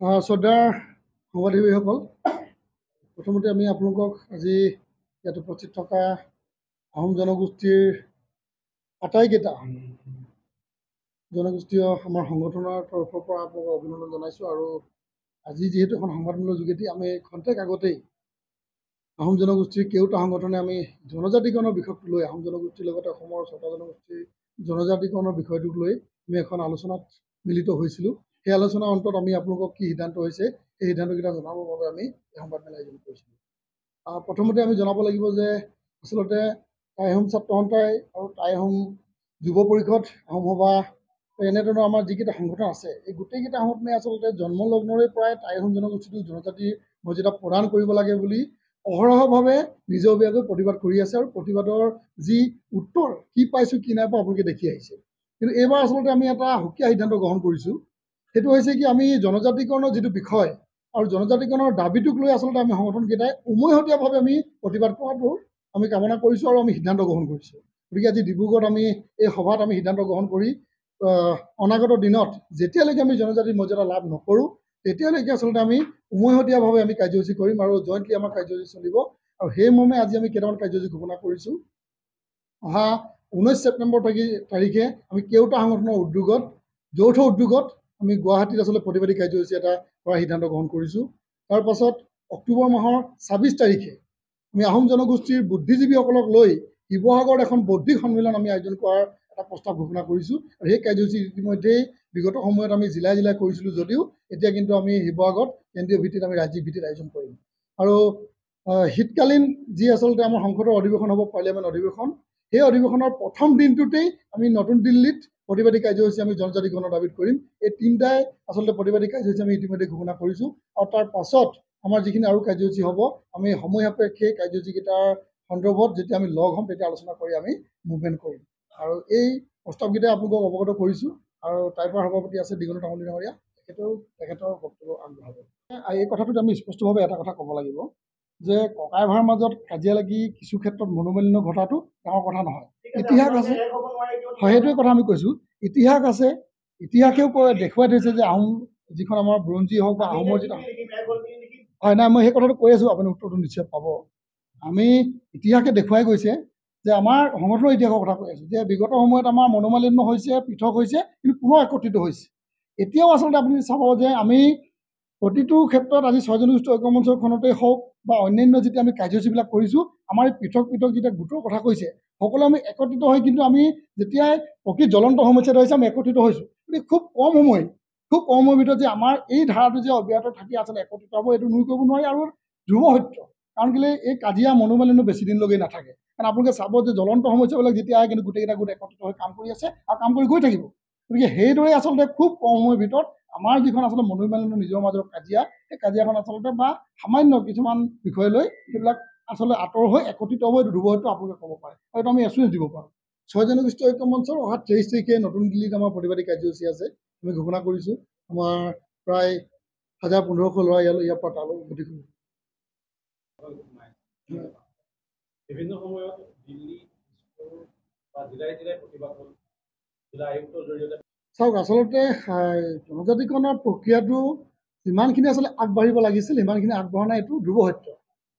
শ্ৰদ্ধাৰ সাংবাদিকসকল, প্ৰথমতে আমি আপোনালোকক আজি ইয়াত উপস্থিত থকা আহোম জনগোষ্ঠীৰ আটাইকেইটা জনগোষ্ঠীয় আমাৰ সংগঠনৰ তৰফৰ পৰা আপোনালোকক অভিনন্দন জনাইছোঁ। আৰু আজি যিহেতু এখন সংবাদমেলৰ যোগেদি আমি খন্তেক আগতেই আহোম জনগোষ্ঠীৰ কেওটা সংগঠনে আমি জনজাতিকৰণৰ বিষয়টো লৈ আহোম জনগোষ্ঠীৰ লগতে অসমৰ ছটা জনগোষ্ঠীৰ জনজাতিকৰণৰ বিষয়টোক লৈ আমি এখন আলোচনাত মিলিত হৈছিলোঁ। সেই আলোচনাৰ অন্তত আমি আপোনালোকক কি সিদ্ধান্ত হৈছে সেই সিদ্ধান্তকেইটা জনাবৰ বাবে আমি এই সংবাদমেল আয়োজন কৰিছিলোঁ। প্ৰথমতে আমি জনাব লাগিব যে আচলতে টাই আহোম ছাত্ৰ সন্থাই আৰু টাই আহোম যুৱ পৰিষদ, আহোম সভা, এনেধৰণৰ আমাৰ যিকেইটা সংগঠন আছে, এই গোটেইকেইটা সংগঠনে আচলতে জন্মলগ্নৰে পৰাই টাই আহোম জনগোষ্ঠীটোক জনজাতিৰ মৰ্যাদা প্ৰদান কৰিব লাগে বুলি অহৰহভাৱে নিজাববীয়াকৈ প্ৰতিবাদ কৰি আছে। আৰু প্ৰতিবাদৰ যি উত্তৰ কি পাইছোঁ কি নাই পোৱা আপোনালোকে দেখি আহিছে। কিন্তু এইবাৰ আচলতে আমি এটা সুকীয়া সিদ্ধান্ত গ্ৰহণ কৰিছোঁ। সেইটো হৈছে কি, আমি জনজাতিকৰণৰ যিটো বিষয় আৰু জনজাতিকৰণৰ দাবীটোক লৈ আচলতে আমি সংগঠনকেইটাই উমৈহতীয়াভাৱে আমি প্ৰতিবাদ কৰাটো আমি কামনা কৰিছোঁ আৰু আমি সিদ্ধান্ত গ্ৰহণ কৰিছোঁ। গতিকে আজি ডিব্ৰুগড়ত আমি এই সভাত আমি সিদ্ধান্ত গ্ৰহণ কৰি অনাগত দিনত যেতিয়ালৈকে আমি জনজাতিৰ মৰ্যাদা লাভ নকৰোঁ তেতিয়ালৈকে আচলতে আমি উমৈহতীয়াভাৱে আমি কাৰ্যসূচী কৰিম আৰু জইণ্টলি আমাৰ কাৰ্যসূচী চলিব। আৰু সেই মৰ্মে আজি আমি কেইটামান কাৰ্যসূচী ঘোষণা কৰিছোঁ। অহা 19 ছেপ্টেম্বৰ তাৰিখে আমি কেওটা সংগঠনৰ উদ্যোগত, যৌথ উদ্যোগত আমি গুৱাহাটীত আচলতে প্ৰতিবাদী কাৰ্যসূচী এটা কৰাৰ সিদ্ধান্ত গ্ৰহণ কৰিছোঁ। তাৰপাছত অক্টোবৰ মাহৰ 26 তাৰিখে আমি আহোম জনগোষ্ঠীৰ বুদ্ধিজীৱীসকলক লৈ শিৱসাগৰত এখন বৌদ্ধিক সন্মিলন আমি আয়োজন কৰাৰ এটা প্ৰস্তাৱ ঘোষণা কৰিছোঁ। আৰু সেই কাৰ্যসূচী ইতিমধ্যেই বিগত সময়ত আমি জিলাই জিলাই কৰিছিলোঁ যদিও এতিয়া কিন্তু আমি শিৱসাগৰত কেন্দ্ৰীয় ভিত্তিত আমি ৰাজ্যিক ভিত্তিত আয়োজন কৰিম। আৰু শীতকালীন যি আচলতে আমাৰ সংসদৰ অধিৱেশন হ'ব, পাৰ্লিয়ামেণ্ট অধিৱেশন, সেই অধিৱেশনৰ প্ৰথম দিনটোতেই আমি নতুন দিল্লীত প্ৰতিবাদী কাৰ্যসূচী আমি জনজাতিকৰণৰ দাবীত কৰিম। এই তিনিটাই আচলতে প্ৰতিবাদী কাৰ্যসূচী আমি ইতিমধ্যে ঘোষণা কৰিছোঁ। আৰু তাৰ পাছত আমাৰ যিখিনি আৰু কাৰ্যসূচী হ'ব, আমি সময় সাপেক্ষে সন্দৰ্ভত যেতিয়া আমি লগ হ'ম তেতিয়া আলোচনা কৰি আমি মুভমেণ্ট কৰিম। আৰু এই প্ৰস্তাৱকেইটাই আপোনালোকক অৱগত কৰিছোঁ। আৰু টাইপাৰ সভাপতি আছে দিগন্ত তামুলী ডাঙৰীয়া, তেখেতৰ বক্তব্য আগবঢ়াব। এই কথাটোত আমি স্পষ্টভাৱে এটা কথা ক'ব লাগিব যে ককাই ভাইৰ মাজত কাজিয়া লাগি কিছু ক্ষেত্ৰত মনোমালিন্য ঘটাটো ডাঙৰ কথা নহয়। ইতিহাস আছে, সেইটোৱে কথা আমি কৈছোঁ। ইতিহাস আছে, ইতিহাসেও দেখুৱাই থৈছে যে আহোম যিখন আমাৰ বুৰঞ্জী হওক বা আহোমৰ যিটো হয় নাই, মই সেই কথাটো কৈ আছোঁ, আপুনি উত্তৰটো নিশ্চয় পাব। আমি ইতিহাসে দেখুৱাই গৈছে যে আমাৰ সংগঠনৰ ইতিহাসৰ কথা কৈ আছোঁ যে বিগত সময়ত আমাৰ মনোমালিন্য হৈছে, পৃথক হৈছে, কিন্তু পুনৰ একত্ৰিত হৈছে। এতিয়াও আচলতে আপুনি চাব যে আমি প্ৰতিটো ক্ষেত্ৰত আজি 6 জনগোষ্ঠী ঐক্য মঞ্চখনতেই হওক বা অন্যান্য যেতিয়া আমি কাৰ্যসূচীবিলাক কৰিছোঁ, আমাৰ এই পৃথক পৃথক যেতিয়া গোটৰ কথা কৈছে সকলোৱে আমি একত্ৰিত হৈ, কিন্তু আমি যেতিয়াই প্ৰকৃত জ্বলন্ত সমস্যাটো হৈছে আমি একত্ৰিত হৈছোঁ। কিন্তু খুব কম সময়ৰ ভিতৰত যে আমাৰ এই ধাৰাটো যে অব্যাহত থাকি আচলতে একত্ৰিত হ'ব, এইটো নুই কৰিব নোৱাৰি। আৰু ধ্ৰুৱ সত্য, কাৰণ কেলৈ এই কাজিয়া মনোমালিন্য বেছি দিনলৈকে নাথাকে। কাৰণ আপোনালোকে চাব যে জ্বলন্ত সমস্যাবিলাক যেতিয়া আহে কিন্তু গোটেইকেইটা গোট একত্ৰিত হৈ কাম কৰি আছে আৰু কাম কৰি গৈ থাকিব। গতিকে সেইদৰে আচলতে খুব কম সময়ৰ ভিতৰত আমাৰ যিখন আচলতে মনোমালিন্য নিজৰ মাজৰ কাজিয়া, সেই কাজিয়াখন আচলতে বা সামান্য কিছুমান বিষয় লৈ সেইবিলাক আচলতে আঁতৰ হৈ একত্ৰিত হ'ব। এইটো ধ্ৰুৱ সত্য আপোনালোকে ক'ব পাৰে, আৰু এইটো আমি এচুৰেঞ্চ দিব পাৰোঁ। 6 জনগোষ্ঠী ঐক্য মঞ্চৰ অহা 23 তাৰিখে নতুন দিল্লীত আমাৰ প্ৰতিবাদী কাৰ্যসূচী আছে, আমি ঘোষণা কৰিছোঁ। আমাৰ প্ৰায় 1000-1500 ল'ৰা ইয়াৰ পৰা তালৈ গতি কৰিব। বিভিন্ন সময়ত দিল্লী বা জিলাই জিলাই প্ৰতিবাদ হ'ল, জিলা আয়ুক্তৰ জৰিয়তে। চাওক, আচলতে জনজাতিকৰণৰ প্ৰক্ৰিয়াটো যিমানখিনি আচলতে আগবাঢ়িব লাগিছিল সিমানখিনি আগবঢ়া নাই, এইটো ধ্ৰুৱ সত্য।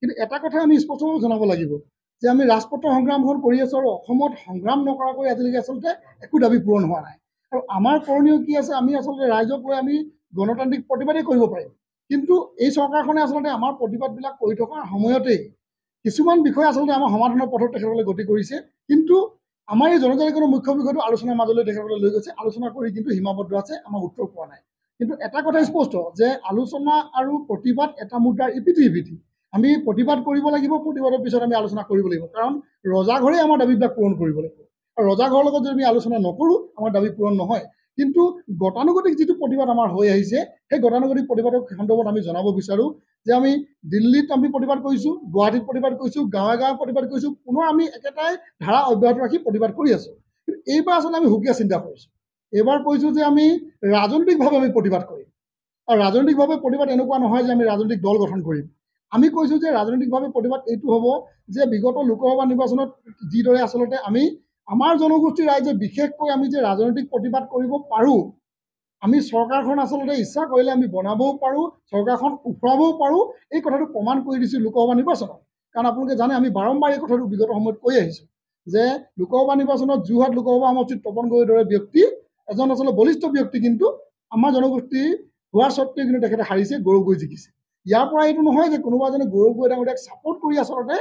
কিন্তু এটা কথা আমি স্পষ্টভাৱে জনাব লাগিব যে আমি ৰাজপথৰ সংগ্ৰামখন কৰি আছোঁ আৰু অসমত সংগ্ৰাম নকৰাকৈ আজিলৈকে আচলতে একো দাবী পূৰণ হোৱা নাই। আৰু আমাৰ কৰণীয় কি আছে, আমি আচলতে ৰাইজক লৈ আমি গণতান্ত্ৰিক প্ৰতিবাদেই কৰিব পাৰিম। কিন্তু এই চৰকাৰখনে আচলতে আমাৰ প্ৰতিবাদবিলাক কৰি থকাৰ সময়তেই কিছুমান বিষয় আচলতে আমাৰ সমাধানৰ পথত তেখেতসকলে গতি কৰিছে। কিন্তু আমাৰ এই জনজাতিকৰণৰ মুখ্য বিষয়টো আলোচনাৰ মাজলৈ তেখেতসকলে লৈ গৈছে, আলোচনা কৰি কিন্তু সীমাবদ্ধ আছে, আমাৰ উত্তৰ পোৱা নাই। কিন্তু এটা কথা স্পষ্ট যে আলোচনা আৰু প্ৰতিবাদ এটা মুদ্ৰাৰ ইপিঠি সিপিঠি। আমি প্ৰতিবাদ কৰিব লাগিব, প্ৰতিবাদৰ পিছত আমি আলোচনা কৰিব লাগিব, কাৰণ ৰজাঘৰেই আমাৰ দাবীবিলাক পূৰণ কৰিব লাগিব। আৰু ৰজাঘৰৰ লগত যদি আমি আলোচনা নকৰোঁ আমাৰ দাবী পূৰণ নহয়। কিন্তু গতানুগতিক যিটো প্ৰতিবাদ আমাৰ হৈ আহিছে, সেই গতানুগতিক প্ৰতিবাদৰ সন্দৰ্ভত আমি জনাব বিচাৰোঁ যে আমি দিল্লীত আমি প্ৰতিবাদ কৰিছোঁ, গুৱাহাটীত প্ৰতিবাদ কৰিছোঁ, গাঁৱে গাঁৱে প্ৰতিবাদ কৰিছোঁ, পুনৰ আমি একেটাই ধাৰা অব্যাহত ৰাখি প্ৰতিবাদ কৰি আছোঁ। কিন্তু এইবাৰ আচলতে আমি সুকীয়া চিন্তা কৰিছোঁ। এইবাৰ কৈছোঁ যে আমি ৰাজনৈতিকভাৱে আমি প্ৰতিবাদ কৰিম। আৰু ৰাজনৈতিকভাৱে প্ৰতিবাদ এনেকুৱা নহয় যে আমি ৰাজনৈতিক দল গঠন কৰিম। আমি কৈছোঁ যে ৰাজনৈতিকভাৱে প্ৰতিবাদ এইটো হ'ব যে বিগত লোকসভা নিৰ্বাচনত যিদৰে আচলতে আমি আমাৰ জনগোষ্ঠীৰ ৰাইজে বিশেষকৈ আমি যে ৰাজনৈতিক প্ৰতিবাদ কৰিব পাৰোঁ, আমি চৰকাৰখন আচলতে ইচ্ছা কৰিলে আমি বনাবও পাৰোঁ, চৰকাৰখন উফৰাবও পাৰোঁ। এই কথাটো প্ৰমাণ কৰি দিছোঁ লোকসভা নিৰ্বাচনত। কাৰণ আপোনালোকে জানে আমি বাৰম্বাৰ এই কথাটো বিগত সময়ত কৈ আহিছোঁ যে লোকসভা নিৰ্বাচনত যোৰহাট লোকসভা সমষ্টিত তপন গগৈৰ দৰে ব্যক্তি এজন আচলতে বলিষ্ঠ ব্যক্তি, কিন্তু আমাৰ জনগোষ্ঠী হোৱাৰ স্বত্বেও কিন্তু তেখেতে হাৰিছে, গৌৰৱ গগৈ জিকিছে। ইয়াৰ পৰা এইটো নহয় যে কোনোবা এজনে গৌৰৱ গগৈ ডাঙৰীয়াক ছাপোৰ্ট কৰি আচলতে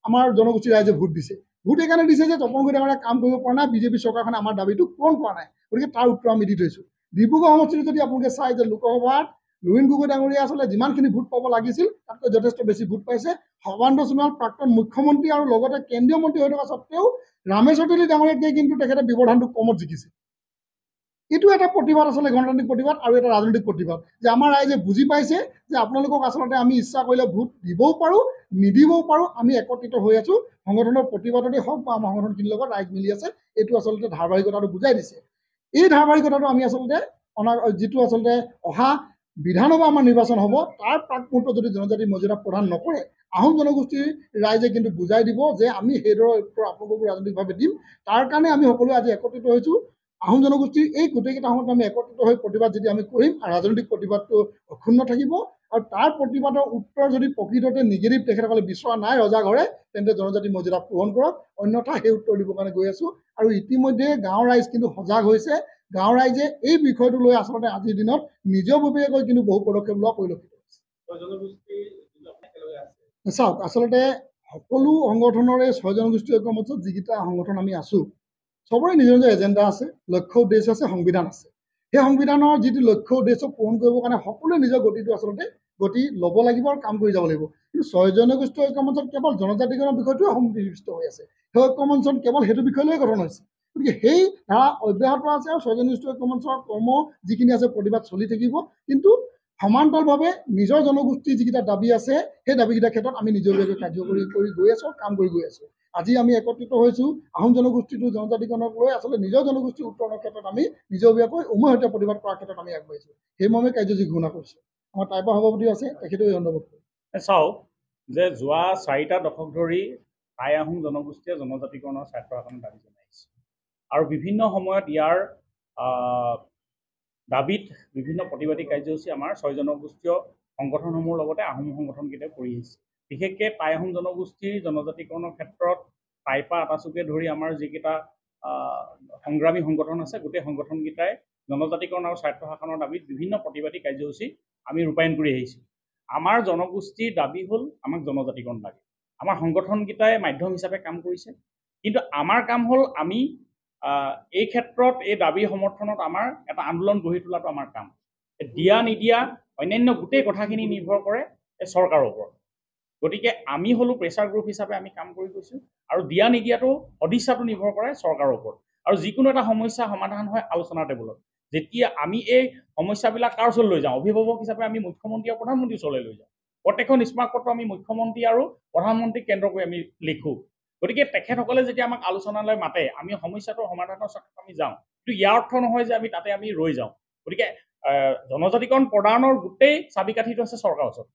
আমাৰ জনগোষ্ঠীৰ ৰাইজে ভোট দিছে। ভোট এইকাৰণে দিছে যে তপন গগৈ ডাঙৰীয়াই কাম কৰিব পৰা নাই, বিজেপি চৰকাৰখনে আমাৰ দাবীটো পূৰণ কৰা নাই। গতিকে তাৰ উত্তৰ আমি দি থৈছোঁ। ডিব্ৰুগড় সমষ্টিটো যদি আপোনালোকে চাই যে লোকসভাত লুৰিণ গগৈ ডাঙৰীয়া আচলতে যিমানখিনি ভোট পাব লাগিছিল তাতকৈ যথেষ্ট বেছি ভোট পাইছে। সৰ্বানন্দ সোণোৱাল প্ৰাক্তন মুখ্যমন্ত্ৰী আৰু লগতে কেন্দ্ৰীয় মন্ত্ৰী হৈ থকা স্বত্বেও ৰামেশ্বৰ তেলী ডাঙৰীয়াতকৈ কিন্তু তেখেতে ব্যৱধানটো কমত জিকিছে। এইটো এটা প্ৰতিবাদ, আচলতে গণতান্ত্ৰিক প্ৰতিবাদ আৰু এটা ৰাজনৈতিক প্ৰতিবাদ, যে আমাৰ ৰাইজে বুজি পাইছে যে আপোনালোকক আচলতে আমি ইচ্ছা কৰিলে ভোট দিবও পাৰোঁ, নিদিবও পাৰোঁ। আমি একত্ৰিত হৈ আছোঁ, সংগঠনৰ প্ৰতিবাদতেই হওক বা আমাৰ সংগঠনখিনিৰ লগত ৰাইজ মিলি আছে। এইটো আচলতে ধাৰাবাহিকতাটো বুজাই দিছে। এই ধাৰাবাহিকতাটো আমি আচলতে যিটো আচলতে অহা বিধানসভা আমাৰ নিৰ্বাচন হ'ব তাৰ প্ৰাক মুহূৰ্তত যদি জনজাতি মৰ্যাদা প্ৰদান নকৰে, আহোম জনগোষ্ঠীৰ ৰাইজে কিন্তু বুজাই দিব যে আমি সেইদৰে উত্তৰ আপোনালোককো ৰাজনৈতিকভাৱে দিম। তাৰ কাৰণে আমি সকলোৱে আজি একত্ৰিত হৈছোঁ। আহোম জনগোষ্ঠীৰ এই গোটেইকেইটা সময়ত আমি একত্ৰিত হৈ প্ৰতিবাদ যদি আমি কৰিম, ৰাজনৈতিক প্ৰতিবাদটো অক্ষুণ্ণ থাকিব। আৰু তাৰ প্ৰতিবাদৰ উত্তৰ যদি প্ৰকৃততে নিগেটিভ তেখেতসকলে বিচৰা নাই ৰজাঘৰে, তেন্তে জনজাতি মৰ্যাদা পূৰণ কৰক, অন্যথা সেই উত্তৰ দিবৰ কাৰণে গৈ আছোঁ। আৰু ইতিমধ্যে গাঁৱৰ ৰাইজ কিন্তু সজাগ হৈছে। গাঁৱৰ ৰাইজে এই বিষয়টো লৈ আচলতে আজিৰ দিনত নিজৰববীয়াকৈ কিন্তু বহু পদক্ষেপ লোৱা পৰিলক্ষিত হৈছে। চাওক, আচলতে সকলো সংগঠনৰে ছয় জনগোষ্ঠী ঐক্য মঞ্চত যিকেইটা সংগঠন আমি আছোঁ, চবৰে নিজৰ নিজৰ এজেণ্ডা আছে, লক্ষ্য উদ্দেশ্য আছে, সংবিধান আছে। সেই সংবিধানৰ যিটো লক্ষ্য উদ্দেশ্য পূৰণ কৰিবৰ কাৰণে সকলোৱে নিজৰ গতিটো আচলতে গতি ল'ব লাগিব আৰু কাম কৰি যাব লাগিব। কিন্তু ছয় জনগোষ্ঠী ঐক্য মঞ্চত কেৱল জনজাতিকৰণৰ বিষয়টোৱে সন্নিৱিষ্ট হৈ আছে। সেই ঐক্য মঞ্চত কেৱল সেইটো বিষয় লৈ গঠন হৈছে। গতিকে সেই ধাৰা অব্যাহত আছে আৰু ছয় জনগোষ্ঠী ঐক্য মঞ্চৰ কৰ্ম যিখিনি আছে প্ৰতিবাদ চলি থাকিব। কিন্তু সমান্তৰালভাৱে নিজৰ জনগোষ্ঠীৰ যিকেইটা দাবী আছে সেই দাবীকেইটাৰ ক্ষেত্ৰত আমি নিজৰভাৱে কাৰ্যকৰী কৰি গৈ আছোঁ, কাম কৰি গৈ আছোঁ। আজি আমি একত্ৰিত হৈছোঁ আহোম জনগোষ্ঠীটো জনজাতিকৰণক লৈ আচলতে নিজৰ জনগোষ্ঠী উত্তৰণৰ ক্ষেত্ৰত আমি নিজৰভাৱে উমৈহতীয়া প্ৰতিবাদ কৰাৰ ক্ষেত্ৰত আমি আগবাঢ়িছোঁ। সেই মৰ্মে কাৰ্যসূচী ঘোষণা কৰিছোঁ। আমাৰ টাইপৰ সভাপতি আছে, তেখেতেও এই সন্দৰ্ভত চাওক যে যোৱা 4টা দশক ধৰি টাই আহোম জনগোষ্ঠীয়ে জনজাতিকৰণৰ স্বাৰ্থ কাৰণে দাবী জনাইছে আৰু বিভিন্ন সময়ত ইয়াৰ দাবীত বিভিন্ন প্ৰতিবাদী কাৰ্যসূচী আমাৰ ছয় জনগোষ্ঠীয় সংগঠনসমূহৰ লগতে আহোম সংগঠনকেইটাই কৰি আহিছে। বিশেষকৈ টাই আহোম জনগোষ্ঠীৰ জনজাতিকৰণৰ ক্ষেত্ৰত টাইপা আটাচুকে ধৰি আমাৰ যিকেইটা সংগ্ৰামী সংগঠন আছে, গোটেই সংগঠনকেইটাই জনজাতিকৰণ আৰু স্বাৰ্থ শাসনৰ দাবীত বিভিন্ন প্ৰতিবাদী কাৰ্যসূচী আমি ৰূপায়ণ কৰি আহিছোঁ। আমাৰ জনগোষ্ঠীৰ দাবী হ'ল আমাক জনজাতিকৰণ লাগে। আমাৰ সংগঠনকেইটাই মাধ্যম হিচাপে কাম কৰিছে, কিন্তু আমাৰ কাম হ'ল আমি এই ক্ষেত্ৰত এই দাবী সমৰ্থনত আমাৰ এটা আন্দোলন গঢ়ি তোলাটো আমাৰ কাম। দিয়া নিদিয়া অন্যান্য গোটেই কথাখিনি নিৰ্ভৰ কৰে এই চৰকাৰৰ ওপৰত। গতিকে আমি হ'লো প্ৰেছাৰ গ্ৰুপ হিচাপে আমি কাম কৰি গৈছোঁ আৰু দিয়া নিদিয়াটো সদিচ্ছাটো নিৰ্ভৰ কৰে চৰকাৰৰ ওপৰত। আৰু যিকোনো এটা সমস্যা সমাধান হয় আলোচনাৰ টেবুলত। যেতিয়া আমি এই সমস্যাবিলাক কাৰ ওচৰলৈ লৈ যাওঁ, অভিভাৱক হিচাপে আমি মুখ্যমন্ত্ৰী আৰু প্ৰধানমন্ত্ৰীৰ ওচৰলৈ লৈ যাওঁ। প্ৰত্যেকখন স্মাৰক পত্ৰ আমি মুখ্যমন্ত্ৰী আৰু প্ৰধানমন্ত্ৰীক কেন্দ্ৰ কৰি আমি লিখোঁ। গতিকে তেখেতসকলে যেতিয়া আমাক আলোচনালৈ মাতে, আমি সমস্যাটোৰ সমাধানৰ ক্ষেত্ৰত আমি যাওঁ। কিন্তু ইয়াৰ অৰ্থ নহয় যে আমি তাতে আমি ৰৈ যাওঁ। গতিকে জনজাতিকৰণ প্ৰদানৰ গোটেই চাবিকাঠিটো আছে চৰকাৰৰ ওচৰত।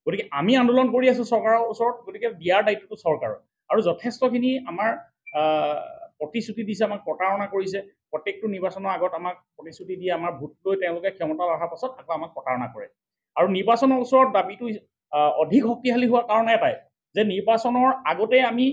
গতিকে আমি আন্দোলন কৰি আছোঁ চৰকাৰৰ ওচৰত। গতিকে দিয়াৰ দায়িত্বটো চৰকাৰৰ। আৰু যথেষ্টখিনি আমাৰ প্ৰতিশ্ৰুতি দিছে, আমাক প্ৰতাৰণা কৰিছে। প্ৰত্যেকটো নিৰ্বাচনৰ আগত আমাক প্ৰতিশ্ৰুতি দিয়ে, আমাৰ ভোট লৈ তেওঁলোকে ক্ষমতা অহাৰ পাছত আকৌ আমাক প্ৰতাৰণা কৰে। আৰু নিৰ্বাচনৰ ওচৰত দাবীটো অধিক শক্তিশালী হোৱাৰ কাৰণ এটাই যে নিৰ্বাচনৰ আগতে আমি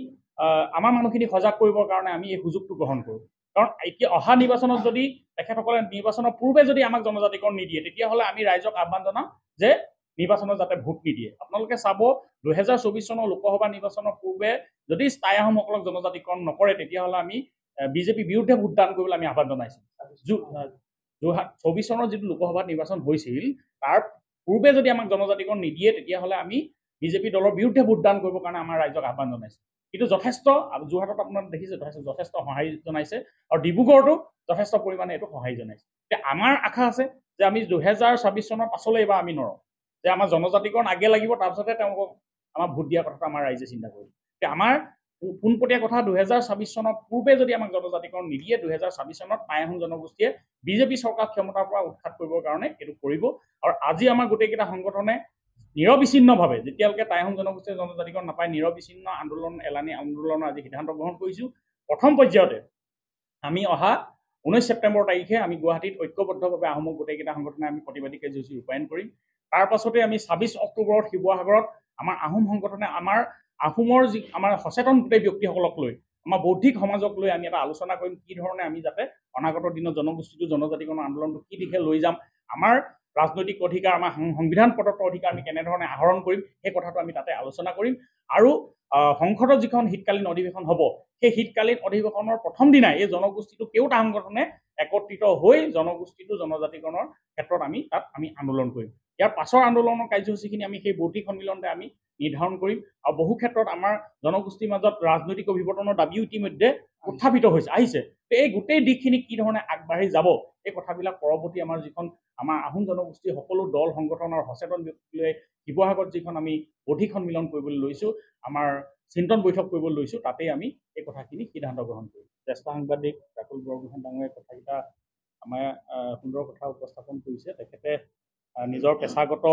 আমাৰ মানুহখিনি সজাগ কৰিবৰ কাৰণে আমি এই সুযোগটো গ্ৰহণ কৰোঁ। কাৰণ এতিয়া অহা নিৰ্বাচনত যদি তেখেতসকলে নিৰ্বাচনৰ পূৰ্বে যদি আমাক জনজাতিকৰণ নিদিয়ে, তেতিয়াহ'লে আমি ৰাইজক আহ্বান জনাম যে নিৰ্বাচনত যাতে ভোট নিদিয়ে। আপোনালোকে চাব 2024 চনৰ লোকসভা নিৰ্বাচনৰ পূৰ্বে যদি টাই আহোমসকলক জনজাতিকৰণ নকৰে, তেতিয়াহ'লে আমি বিজেপি বিৰুদ্ধে ভোটদান কৰিবলৈ আমি আহ্বান জনাইছোঁ। 24 চনৰ যিটো লোকসভা নিৰ্বাচন হৈছিল, তাৰ পূৰ্বে যদি আমাক জনজাতিকৰণ নিদিয়ে, তেতিয়াহ'লে আমি বিজেপি দলৰ বিৰুদ্ধে ভোটদান কৰিবৰ কাৰণে আমাৰ ৰাইজক আহ্বান জনাইছোঁ। কিন্তু যথেষ্ট যোৰহাটত আপোনাক দেখিছে যথেষ্ট সঁহাৰি জনাইছে আৰু ডিব্ৰুগড়তো যথেষ্ট পৰিমাণে এইটো সঁহাৰি জনাইছে। এতিয়া আমাৰ আশা আছে যে আমি 2024 চনৰ পাছলৈ এইবাৰ আমি নৰওঁ, যে আমাৰ জনজাতিকৰণ আগে লাগিব, তাৰপিছতে তেওঁলোকক আমাৰ ভোট দিয়াৰ কথাটো আমাৰ ৰাইজে চিন্তা কৰিব। এতিয়া আমাৰ পোনপটীয়া কথা 2024 চনৰ পূৰ্বে যদি আমাক জনজাতিকৰণ নিদিয়ে, 2024 চনত টাই আহোম জনগোষ্ঠীয়ে বিজেপি চৰকাৰ ক্ষমতাৰ পৰা উৎখাত কৰিবৰ কাৰণে এইটো কৰিব। আৰু আজি আমাৰ গোটেইকেইটা সংগঠনে নিৰবিচ্ছিন্নভাৱে যেতিয়ালৈকে টাই আহোম জনগোষ্ঠীয়ে জনজাতিকৰণ নাপায়, নিৰবিচ্ছিন্ন আন্দোলন এলানি আন্দোলনৰ আজি সিদ্ধান্ত গ্ৰহণ কৰিছোঁ। প্ৰথম পৰ্যায়তে আমি অহা 19 ছেপ্টেম্বৰ তাৰিখে আমি গুৱাহাটীত ঐক্যবদ্ধভাৱে আহোমৰ গোটেইকেইটা সংগঠনে আমি প্ৰতিবাদী কাৰ্যসূচী ৰূপায়ণ কৰিম। তাৰ পাছতে আমি 26 অক্টোবৰত শিৱসাগৰত আমাৰ আহোম সংগঠনে আমাৰ আহোমৰ যি আমাৰ সচেতন গোটেই ব্যক্তিসকলক লৈ আমাৰ বৌদ্ধিক সমাজক লৈ আমি এটা আলোচনা কৰিম কি ধৰণে আমি যাতে অনাগত দিনত জনগোষ্ঠীটো জনজাতিকৰণ আন্দোলনটো কি দিশে লৈ যাম, আমাৰ ৰাজনৈতিক অধিকাৰ আমাৰ সংবিধান প্ৰদত্ত অধিকাৰ আমি কেনেধৰণে আহৰণ কৰিম সেই কথাটো আমি তাতে আলোচনা কৰিম। আৰু সংসদত যিখন শীতকালীন অধিৱেশন হ'ব সেই শীতকালীন অধিৱেশনৰ প্ৰথম দিনাই এই জনগোষ্ঠীটো কেওটা সংগঠনে একত্ৰিত হৈ জনগোষ্ঠীটো জনজাতিকৰণৰ ক্ষেত্ৰত আমি তাত আমি আন্দোলন কৰিম। ইয়াৰ পাছৰ আন্দোলনৰ কাৰ্যসূচীখিনি আমি সেই বৌদ্ধিক সন্মিলনতে আমি নিৰ্ধাৰণ কৰিম। আৰু বহু ক্ষেত্ৰত আমাৰ জনগোষ্ঠীৰ মাজত ৰাজনৈতিক অভিৱৰ্তনৰ দাবীও ইতিমধ্যে উত্থাপিত আহিছে। এই গোটেই দিশখিনি কি ধৰণে আগবাঢ়ি যাব এই কথাবিলাক পৰৱৰ্তী আমাৰ যিখন আমাৰ আহোম জনগোষ্ঠীৰ সকলো দল সংগঠন আৰু সচেতন ব্যক্তিলৈ শিৱসাগৰত যিখন আমি বৌদ্ধিক সন্মিলন কৰিবলৈ লৈছোঁ, আমাৰ চিন্তন বৈঠক কৰিবলৈ লৈছোঁ, তাতেই আমি এই কথাখিনি সিদ্ধান্ত গ্ৰহণ কৰিম। জ্যেষ্ঠ সাংবাদিক ৰাতুল বৰগোহাঁই ডাঙৰীয়াই কথাকেইটা আমাৰ সুন্দৰ কথা উপস্থাপন কৰিছে। তেখেতে নিজৰ পেছাগত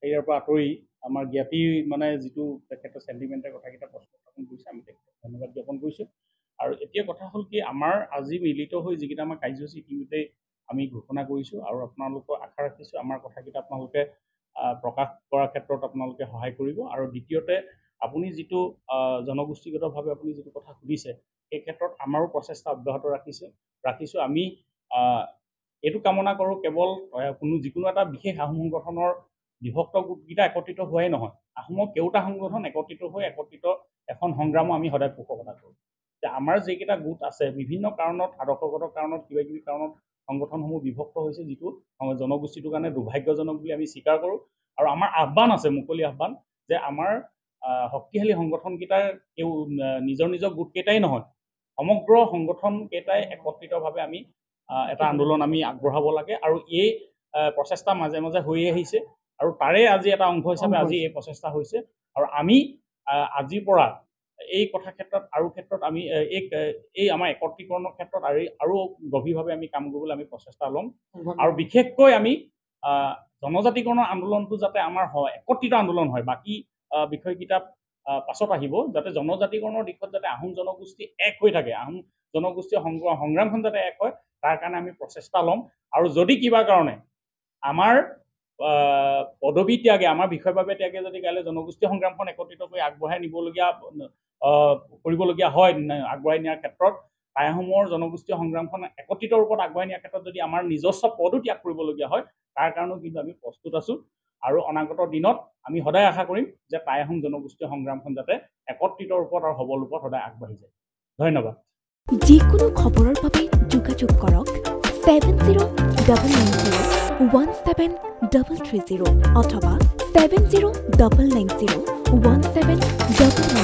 হেৰিয়াৰ পৰা আঁতৰি আমাৰ জ্ঞাতি মানে যিটো তেখেতে চেণ্টিমেণ্টেৰ কথাকেইটা উপস্থাপন কৰিছে, আমি তেখেতক ধন্যবাদ জ্ঞাপন কৰিছোঁ। আৰু এতিয়া কথা হ'ল কি, আমাৰ আজি মিলিত হৈ যিকেইটা আমাৰ কাৰ্যসূচী ইতিমধ্যেই আমি ঘোষণা কৰিছোঁ আৰু আপোনালোকক আশা ৰাখিছোঁ আমাৰ কথাকেইটা আপোনালোকে প্ৰকাশ কৰাৰ ক্ষেত্ৰত আপোনালোকে সহায় কৰিব। আৰু দ্বিতীয়তে আপুনি যিটো জনগোষ্ঠীগতভাৱে আপুনি যিটো কথা সুধিছে সেই ক্ষেত্ৰত আমাৰো প্ৰচেষ্টা অব্যাহত ৰাখিছোঁ। আমি এইটো কামনা কৰোঁ কেৱল যিকোনো এটা বিশেষ আহোম সংগঠনৰ বিভক্ত গোটকেইটা একত্ৰিত হোৱাই নহয়, আহোমৰ কেওটা সংগঠন একত্ৰিত হৈ একত্ৰিত এখন সংগ্ৰামো আমি সদায় পোষকতা কৰোঁ। যে আমাৰ যিকেইটা গোট আছে বিভিন্ন কাৰণত, আদৰ্শগত কাৰণত, কিবা কিবি কাৰণত সংগঠনসমূহ বিভক্ত হৈছে, যিটো জনগোষ্ঠীটোৰ কাৰণে দুৰ্ভাগ্যজনক বুলি আমি স্বীকাৰ কৰোঁ। আৰু আমাৰ আহ্বান আছে, মুকলি আহ্বান, যে আমাৰ শক্তিশালী সংগঠনকেইটাৰ নিজৰ নিজৰ গোটকেইটাই নহয়, সমগ্ৰ সংগঠনকেইটাই একত্ৰিতভাৱে আমি এটা আন্দোলন আমি আগবঢ়াব লাগে। আৰু এই প্ৰচেষ্টা মাজে মাজে হৈ আহিছে আৰু তাৰে আজি এটা অংশ হিচাপে আজি এই প্ৰচেষ্টা হৈছে। আৰু আমি আজিৰ পৰা এই কথা ক্ষেত্ৰত আমি এই আমাৰ একত্ৰীকৰণৰ ক্ষেত্ৰত আৰু গভীৰভাৱে আমি কাম কৰিবলৈ আমি প্ৰচেষ্টা ল'ম। আৰু বিশেষকৈ আমি জনজাতিকৰণৰ আন্দোলনটো যাতে আমাৰ একত্ৰিত আন্দোলন হয়, বাকী বিষয়কেইটা পাছত আহিব, যাতে জনজাতিকৰণৰ দিশত যাতে আহোম জনগোষ্ঠী এক হৈ থাকে, আহোম জনগোষ্ঠীয় সংগ্ৰামখন যাতে এক হয়, তাৰ কাৰণে আমি প্ৰচেষ্টা ল'ম। আৰু যদি কিবা কাৰণে আমাৰ পদবী ত্যাগে, আমাৰ বিষয়ৰ বাবে ত্যাগে যদি কাইলৈ জনগোষ্ঠীয় সংগ্ৰামখন একত্ৰিত কৰি আগবঢ়াই কৰিবলগীয়া হয়, আগবঢ়াই নিয়াৰ ক্ষেত্ৰত টাই আহোমৰ জনগোষ্ঠীয় সংগ্ৰামখন একত্ৰিত ৰূপত আগবঢ়াই নিয়াৰ ক্ষেত্ৰত যদি আমাৰ নিজস্ব পদো ত্যাগ কৰিবলগীয়া হয়, তাৰ কাৰণেও কিন্তু আমি প্ৰস্তুত আছোঁ। আৰু অনাগত দিনত আমি সদায় আশা কৰিম যে টাই আহোম জনগোষ্ঠীয় সংগ্ৰামখন যাতে একত্ৰিত ৰূপত আৰু সবল ৰূপত সদায় আগবাঢ়ি যায়। ধন্যবাদ। যিকোনো খবৰৰ বাবে যোগাযোগ কৰক 7099017330 অথবা 7099017999